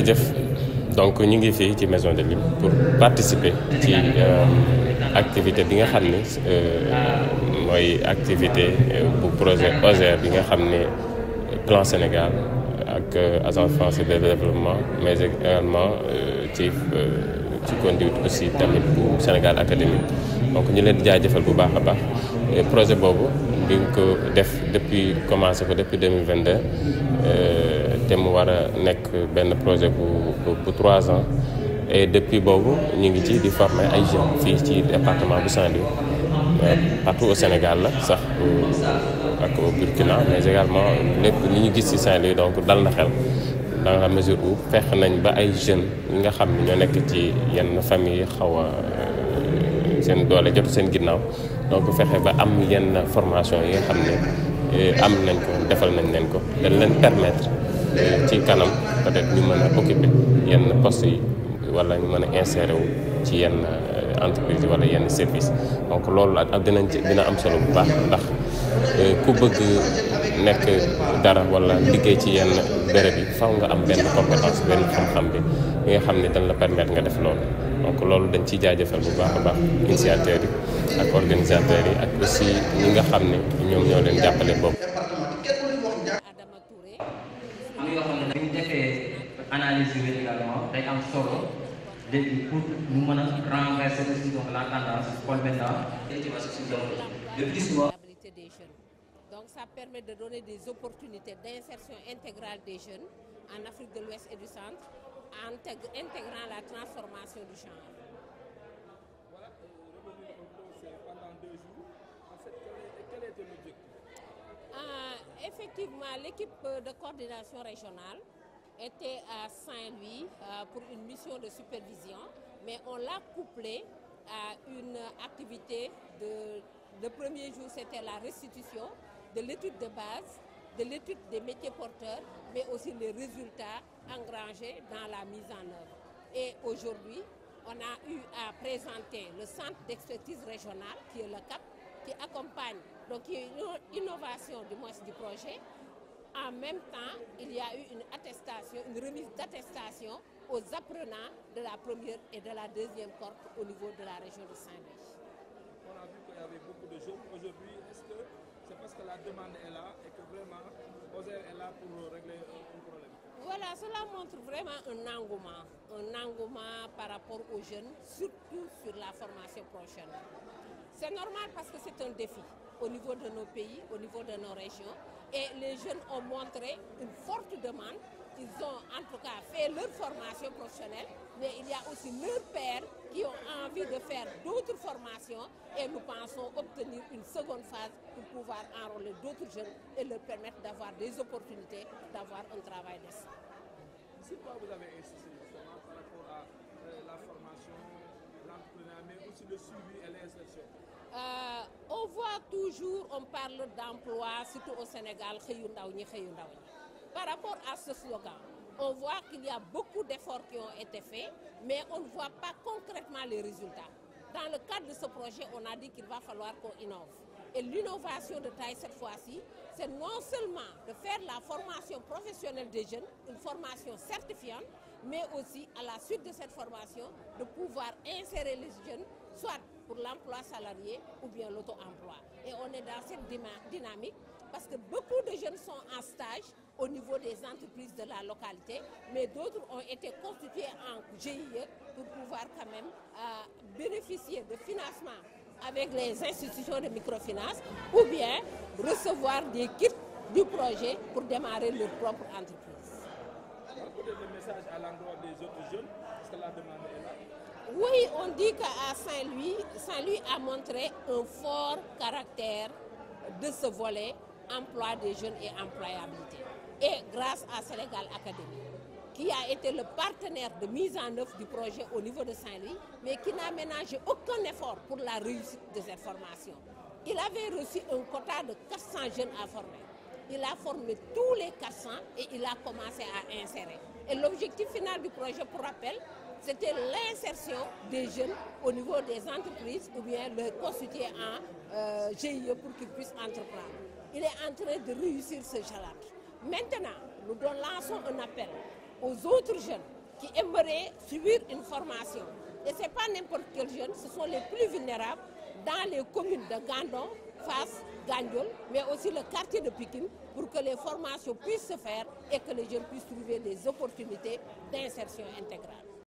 jëf donc ñu ngi fii ci maison de l'Hymne pour participer ci activité bi nga xam ne mooy activité bu projet OSER bi nga xam ne Plan Sénégal ak Agence française de développement mais également ci conduite aussi tamit bu Sénégal Académie donc ñu leen di jaajëfal bu baax a baax projet boobu bi nga ko def depuis commencé ko depuis 2022 te mu war a nekk benn projet bu 3 ans et depuis boobu ñu ngi ci di former ay jeunes fii ci département bu Saint-Louis partout au Sénégal la sax ak au Burkina mais également lépp li ñu gis ci Saint-Louis donc dal na xel dans la mesure où fexe nañ ba ay jeunes yi nga xam ne ñoo nekk ci yenn famille xaw a seen doole jotu seen ginnaaw donc fexe ba am yenn formation yi nga xam ne am nañ ko defal nañ leen ko dañ leen permettre ci kanam peut-être ñu mën a occuper yenn postes yi wala ñu mën a insérer wu ci yenn entreprise wala yenn service donc loolu ak dina am solo bu baax ndax ku bëgg nekk dara wala liggéey ci yenn béréb yi faw nga am benn compétence benn xam-xam bi nga xam ne dañ la permettre nga def loolu donc loolu dañ ciy jaajëfal bu baax a baax initiateurs yi ak organisateurs yi ak aussi ñi nga xam ne ñoom ñoo leen jàppale boobu. am yoo xam ne dañu defee analyse bi également day am solo léegi pour ñu mën a renverser aussi donc la tendance xool maintenant le plus souvent. Donc ça permet de donner des opportunités d'insertion intégrale des jeunes en Afrique de l'Ouest et du Centre, intégrant la transformation du genre. Voilà, c'est pendant 2 jours. En fait, quel était l'objectif? Effectivement, l'équipe de coordination régionale était à Saint-Louis pour une mission de supervision, mais on l'a couplé à une activité le premier jour, c'était la restitution de l'étude de base, de l'étude des métiers porteurs, mais aussi les résultats engrangés dans la mise en œuvre. Et aujourd'hui, on a eu à présenter le centre d'expertise régionale, qui est le CAP, qui accompagne, donc il y a une innovation du moins du projet. En même temps, il y a eu une attestation, une remise d'attestation aux apprenants de la première et de la deuxième cohorte au niveau de la région de Saint-Louis. On a vu qu'il y avait beaucoup de jeunes. Aujourd'hui, est-ce que c'est parce que la demande est là et que vraiment OSER est là pour régler un problème? Voilà, cela montre vraiment un engouement par rapport aux jeunes, surtout sur la formation professionnelle. C'est normal parce que c'est un défi au niveau de nos pays, au niveau de nos régions, et les jeunes ont montré une forte demande. Ils ont en tout cas fait leur formation professionnelle, mais il y a aussi leurs pairs qui ont envie de faire d'autres formations et nous pensons obtenir une seconde phase pour pouvoir enrôler d'autres jeunes et leur permettre d'avoir des opportunités, d'avoir un travail décent. Sur quoi vous avez insisté justement par rapport à la formation, l'entrepreneuriat, mais aussi le suivi et l'insertion? On voit toujours, on parle d'emploi, surtout au Sénégal, par rapport à ce slogan, on voit qu'il y a beaucoup d'efforts qui ont été faits, mais on ne voit pas concrètement les résultats. Dans le cadre de ce projet, on a dit qu'il va falloir qu'on innove. Et l'innovation de taille cette fois-ci, c'est non seulement de faire la formation professionnelle des jeunes, une formation certifiante, mais aussi à la suite de cette formation, de pouvoir insérer les jeunes, soit pour l'emploi salarié ou bien l'auto-emploi. Et on est dans cette dynamique parce que beaucoup de jeunes sont en stage au niveau des entreprises de la localité, mais d'autres ont été constitués en GIE pour pouvoir quand même bénéficier de financement avec les institutions de microfinance ou bien recevoir des kits du projet pour démarrer leur propre entreprise. Peut-être le message à l'endroit des autres jeunes, parce que la demande est là. Oui, on dit qu'à Saint-Louis a montré un fort caractère de ce volet emploi des jeunes et employabilité. Et grâce à Sénégal Académie, qui a été le partenaire de mise en œuvre du projet au niveau de Saint-Louis, mais qui n'a ménagé aucun effort pour la réussite de cette formation. Il avait reçu un quota de 400 jeunes à former. Il a formé tous les 400 et il a commencé à insérer. Et l'objectif final du projet, pour rappel, c'était l'insertion des jeunes au niveau des entreprises ou bien le constituer en GIE pour qu'ils puissent entreprendre. Il est en train de réussir ce challenge. Maintenant, nous lançons un appel aux autres jeunes qui aimeraient suivre une formation. Et ce n'est pas n'importe quel jeune, ce sont les plus vulnérables dans les communes de Gandon, Fass, Gandiol, mais aussi le quartier de Pikine, pour que les formations puissent se faire et que les jeunes puissent trouver des opportunités d'insertion intégrale.